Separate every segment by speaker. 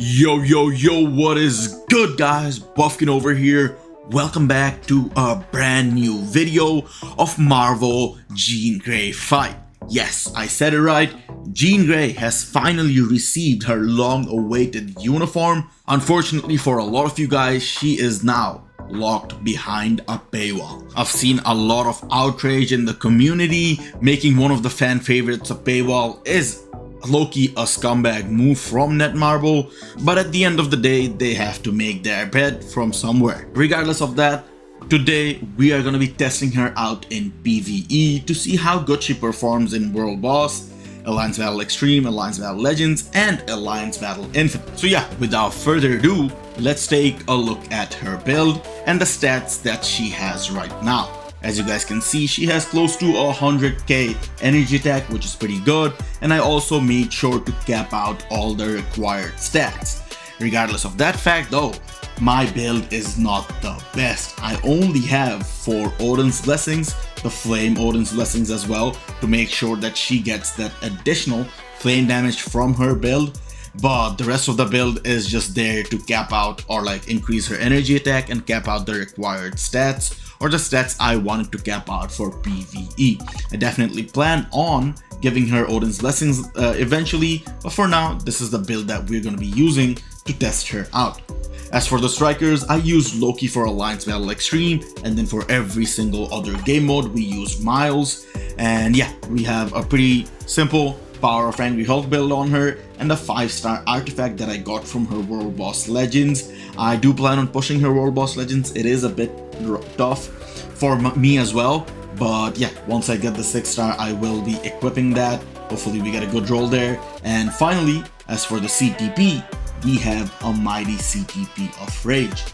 Speaker 1: Yo, what is good, guys? Bufkin over here. Welcome back to a brand new video of Marvel Jean Grey fight. Yes, I said it right. Jean Grey has finally received her long-awaited uniform. Unfortunately for a lot of you guys, she is now locked behind a paywall. I've seen a lot of outrage in the community, making one of the fan favorites a paywall is Loki a scumbag move from Netmarble, but at the end of the day, they have to make their bed from somewhere. Regardless of that, today we are going to be testing her out in PvE to see how good she performs in World Boss, Alliance Battle Extreme, Alliance Battle Legends, and Alliance Battle Infinite. So yeah, without further ado, let's take a look at her build and the stats that she has right now. As you guys can see, she has close to 100k energy attack, which is pretty good, and I also made sure to cap out all the required stats. Regardless of that fact though, my build is not the best. I only have 4 Odin's Blessings, the Flame Odin's Blessings as well, to make sure that she gets that additional flame damage from her build, but the rest of the build is just there to cap out or like increase her energy attack and cap out the required stats, or the stats I wanted to cap out for PvE. I definitely plan on giving her Odin's Blessings eventually, but for now, this is the build that we're going to be using to test her out. As for the strikers, I used Loki for Alliance Battle Extreme, and then for every single other game mode, we used Miles. And yeah, we have a pretty simple Power of Angry Hulk build on her, and the 5-star artifact that I got from her World Boss Legends. I do plan on pushing her World Boss Legends. It is a bit tough for me as well, but yeah, once I get the 6-star, I will be equipping that. Hopefully we get a good roll there. And finally, as for the CTP, we have a mighty CTP of Rage.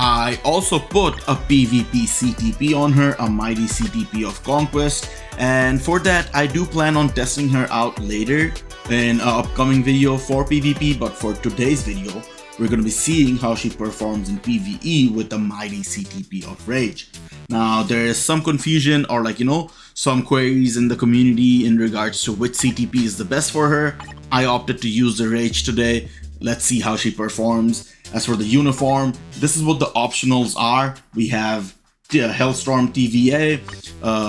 Speaker 1: I also put a PvP CTP on her, a mighty CTP of Conquest, and for that I do plan on testing her out later in an upcoming video for PvP, but for today's video we're going to be seeing how she performs in PvE with the mighty CTP of Rage. Now there is some confusion or some queries in the community in regards to which CTP is the best for her. I opted to use the Rage today. Let's see how she performs. As for the uniform, this is what the optionals are. We have Hellstorm TVA,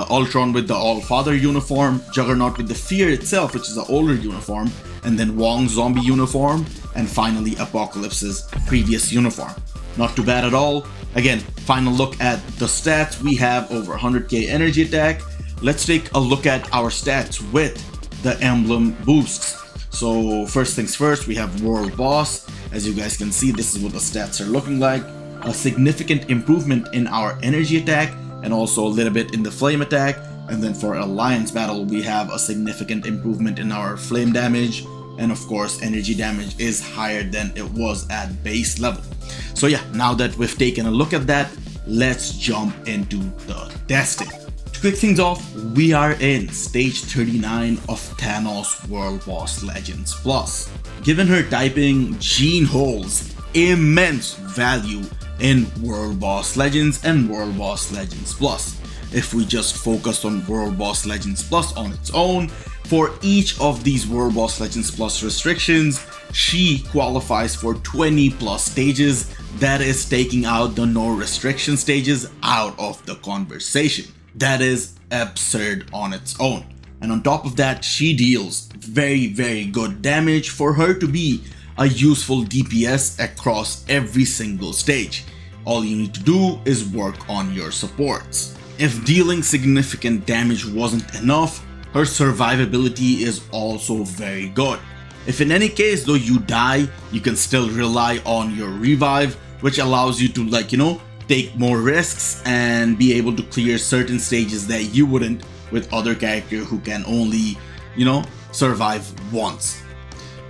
Speaker 1: Ultron with the All-Father uniform, Juggernaut with the Fear itself, which is the older uniform, and then Wong's zombie uniform, and finally Apocalypse's previous uniform. Not too bad at all. Again, final look at the stats. We have over 100k energy attack. Let's take a look at our stats with the emblem boosts. So first things first, we have World Boss. As you guys can see, this is what the stats are looking like. A significant improvement in our energy attack and also a little bit in the flame attack. And then for Alliance Battle, we have a significant improvement in our flame damage. And of course, energy damage is higher than it was at base level. So yeah, now that we've taken a look at that, let's jump into the testing. To kick things off, we are in stage 39 of Thanos World Boss Legends Plus. Given her typing, Jean holds immense value in World Boss Legends and World Boss Legends Plus. If we just focus on World Boss Legends Plus on its own, for each of these World Boss Legends Plus restrictions, she qualifies for 20 plus stages. That is taking out the no restriction stages out of the conversation. That is absurd on its own. And on top of that, she deals very good damage for her to be a useful DPS across every single stage. All you need to do is work on your supports. If dealing significant damage wasn't enough, her survivability is also very good. If in any case though you die, you can still rely on your revive, which allows you to take more risks and be able to clear certain stages that you wouldn't with other characters who can only, survive once.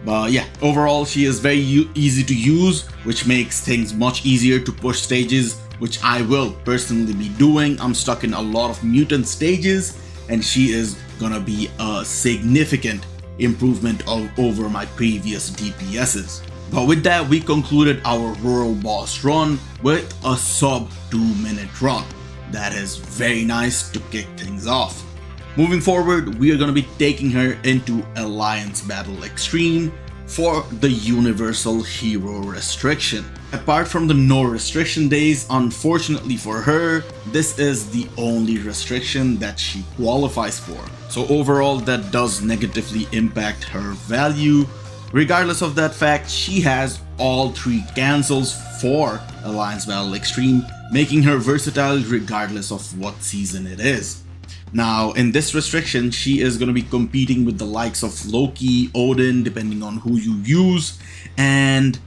Speaker 1: But yeah, overall she is very easy to use, which makes things much easier to push stages, which I will personally be doing. I'm stuck in a lot of mutant stages, and she is gonna be a significant improvement over my previous DPSs. But with that, we concluded our World Boss run with a sub 2-minute run. That is very nice to kick things off. Moving forward, we are going to be taking her into Alliance Battle Extreme for the Universal Hero restriction. Apart from the no restriction days, unfortunately for her, this is the only restriction that she qualifies for. So overall, that does negatively impact her value. Regardless of that fact, she has all 3 cancels for Alliance Battle Extreme, making her versatile regardless of what season it is. Now, in this restriction, she is going to be competing with the likes of Loki, Odin, depending on who you use, and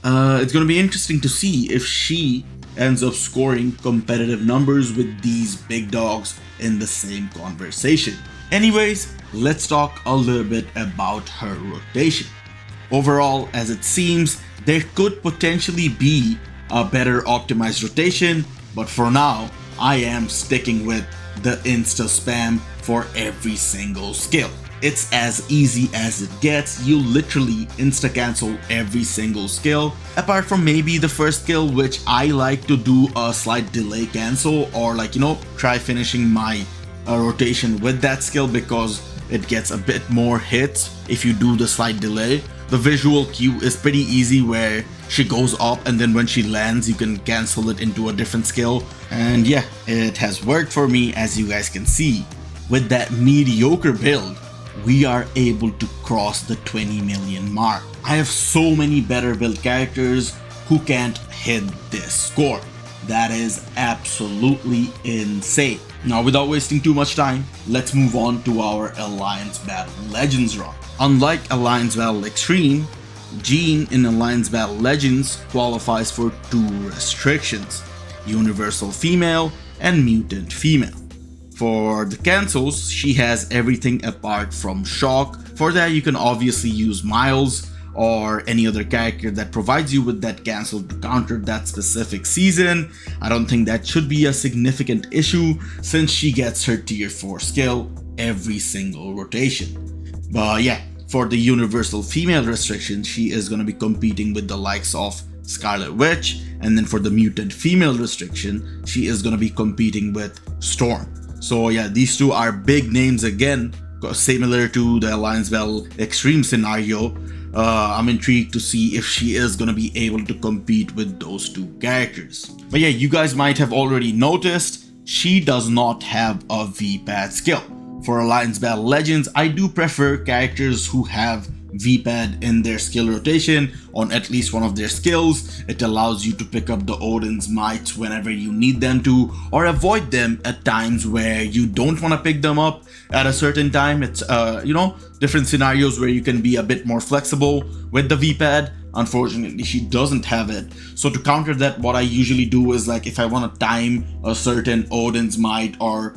Speaker 1: it's going to be interesting to see if she ends up scoring competitive numbers with these big dogs in the same conversation. Anyways, let's talk a little bit about her rotation. Overall, as it seems, there could potentially be a better optimized rotation, but for now, I am sticking with the insta spam for every single skill. It's as easy as it gets. You literally insta cancel every single skill, apart from maybe the first skill, which I like to do a slight delay cancel, or try finishing my rotation with that skill because it gets a bit more hits if you do the slight delay. The visual cue is pretty easy where she goes up and then when she lands you can cancel it into a different skill, and yeah, it has worked for me, as you guys can see. With that mediocre build, we are able to cross the 20 million mark. I have so many better build characters who can't hit this score. That is absolutely insane. Now, without wasting too much time, let's move on to our Alliance Battle Legends run. Unlike Alliance Battle Extreme, Jean in Alliance Battle Legends qualifies for 2 restrictions: Universal Female and Mutant Female. For the cancels, she has everything apart from Shock. For that, you can obviously use Miles or any other character that provides you with that cancel to counter that specific season. I don't think that should be a significant issue since she gets her tier 4 skill every single rotation. But yeah, for the Universal Female restriction, she is going to be competing with the likes of Scarlet Witch, and then for the Mutant Female restriction, she is going to be competing with Storm. So yeah, these 2 are big names again, similar to the Alliance Battle Extreme scenario. I'm intrigued to see if she is going to be able to compete with those 2 characters. But yeah, you guys might have already noticed, she does not have a VPAD skill. For Alliance Battle Legends, I do prefer characters who have VPAD in their skill rotation on at least one of their skills. It allows you to pick up the Odin's mites whenever you need them to, or avoid them at times where you don't want to pick them up at a certain time. It's different scenarios where you can be a bit more flexible with the VPAD. Unfortunately, she doesn't have it. So to counter that, what I usually do is, like, if I want to time a certain Odin's might or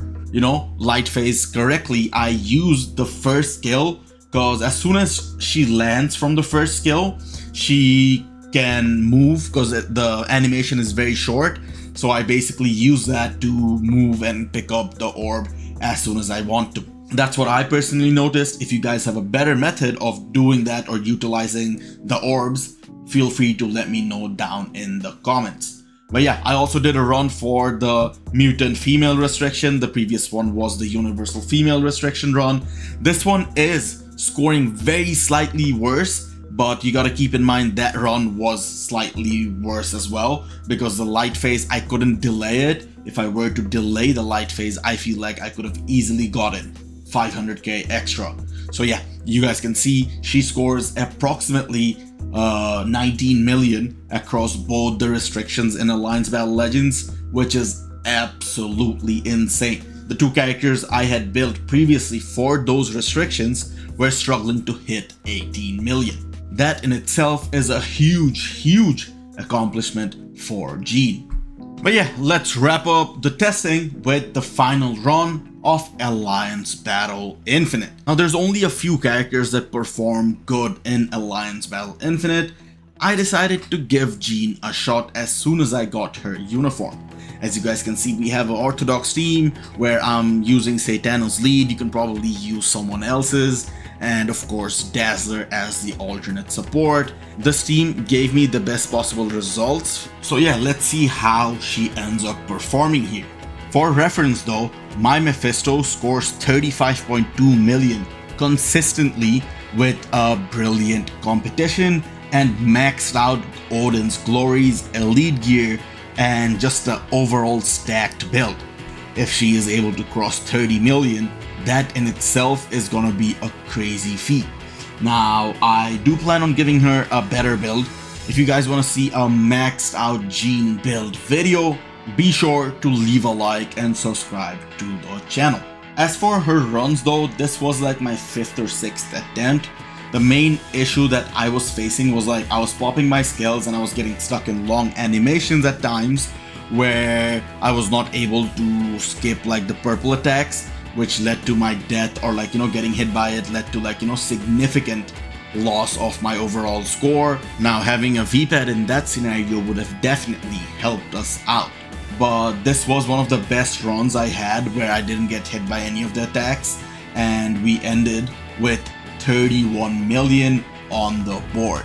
Speaker 1: light phase correctly, I use the first skill, because as soon as she lands from the first skill, she can move because the animation is very short. So I basically use that to move and pick up the orb as soon as I want to. That's what I personally noticed. If you guys have a better method of doing that or utilizing the orbs, feel free to let me know down in the comments. But yeah, I also did a run for the Mutant Female restriction. The previous one was the Universal Female restriction run. This one is scoring very slightly worse, but you gotta keep in mind that run was slightly worse as well, because the light phase, I couldn't delay it. If I were to delay the light phase, I feel like I could have easily gotten 500k extra. So yeah, you guys can see she scores approximately 19 million across both the restrictions in Alliance Battle Legends, which is absolutely insane. The 2 characters I had built previously for those restrictions were struggling to hit 18 million. That in itself is a huge accomplishment for Jean. But yeah, let's wrap up the testing with the final run of Alliance Battle Infinite. Now, there's only a few characters that perform good in Alliance Battle Infinite. I decided to give Jean a shot as soon as I got her uniform. As you guys can see, we have an Orthodox team where I'm using Satano's lead. You can probably use someone else's, and of course Dazzler as the alternate support. This team gave me the best possible results, so yeah, let's see how she ends up performing here. For reference though, my Mephisto scores 35.2 million consistently with a brilliant competition and maxed out Odin's glories, elite gear, and just the overall stacked build. If she is able to cross 30 million, that in itself is gonna be a crazy feat. Now, I do plan on giving her a better build. If you guys want to see a maxed out Jean build video, be sure to leave a like and subscribe to the channel. As for her runs though, this was like my 5th or 6th attempt. The main issue that I was facing was like I was popping my skills and I was getting stuck in long animations at times where I was not able to skip like the purple attacks, which led to my death, or like, you know, getting hit by it led to like, you know, significant loss of my overall score. Now having a V-pad in that scenario would have definitely helped us out. But this was one of the best runs I had where I didn't get hit by any of the attacks, and we ended with 31 million on the board.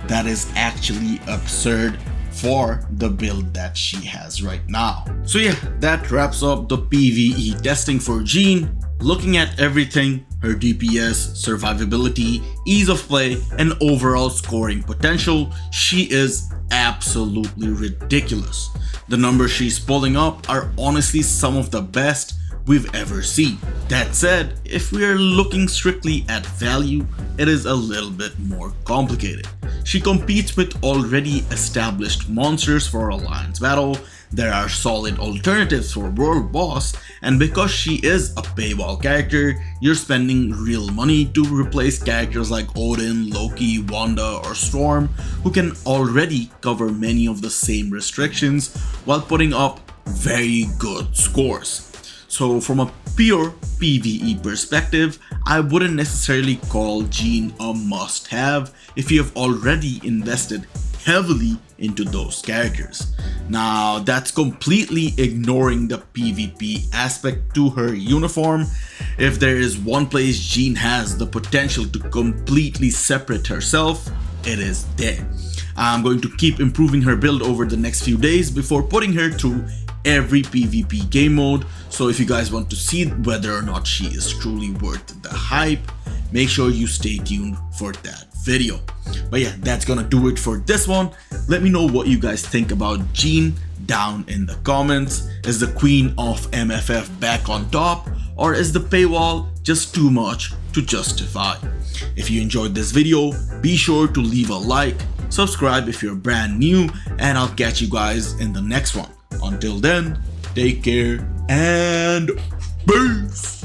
Speaker 1: That is actually absurd for the build that she has right now. So yeah, that wraps up the PvE testing for Jean. Looking at everything, her DPS, survivability, ease of play, and overall scoring potential, she is absolutely ridiculous. The numbers she's pulling up are honestly some of the best we've ever seen. That said, if we are looking strictly at value, it is a little bit more complicated. She competes with already established monsters for Alliance Battle, there are solid alternatives for World Boss, and because she is a paywall character, you're spending real money to replace characters like Odin, Loki, Wanda, or Storm, who can already cover many of the same restrictions while putting up very good scores. So from a pure PvE perspective, I wouldn't necessarily call Jean a must-have if you have already invested heavily into those characters. Now that's completely ignoring the PvP aspect to her uniform. If there is one place Jean has the potential to completely separate herself, it is there. I'm going to keep improving her build over the next few days before putting her through every PvP game mode, so if you guys want to see whether or not she is truly worth the hype, make sure you stay tuned for that video. But yeah, that's gonna do it for this one. Let me know what you guys think about Jean down in the comments. Is the Queen of MFF back on top, or is the paywall just too much to justify? If you enjoyed this video, be sure to leave a like, subscribe if you're brand new, and I'll catch you guys in the next one. Until then, take care and peace!